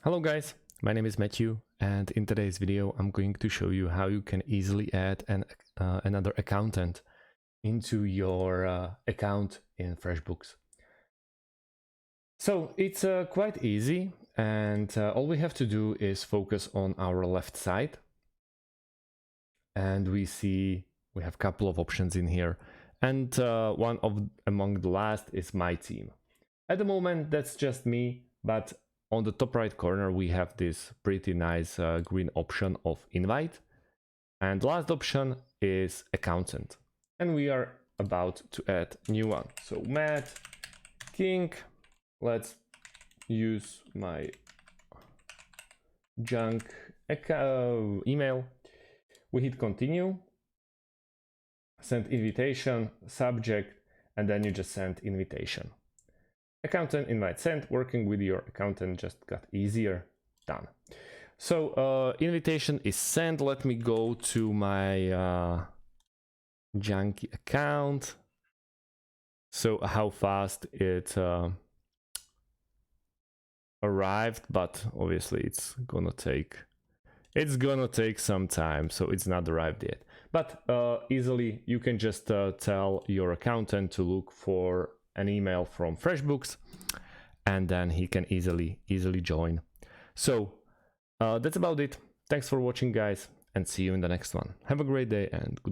Hello guys, my name is Matthew, and in today's video I'm going to show you how you can easily add another accountant into your account in FreshBooks. So it's quite easy, and all we have to do is focus on our left side, and we see we have a couple of options in here, and one of among the last is my team. At the moment that's just me, but on the top right corner we have this pretty nice green option of invite, and the last option is accountant, and we are about to add new one. So Matt King, let's use my junk email. We hit continue, send invitation, subject, and then you just send invitation. Accountant invite sent. Working with your accountant just got easier. Done. So invitation is sent. Let me go to my junky account. So how fast it arrived, but obviously it's gonna take some time, so it's not arrived yet. But easily you can just tell your accountant to look for an email from FreshBooks, and then he can easily join. So that's about it. Thanks for watching, guys, and see you in the next one. Have a great day and goodbye.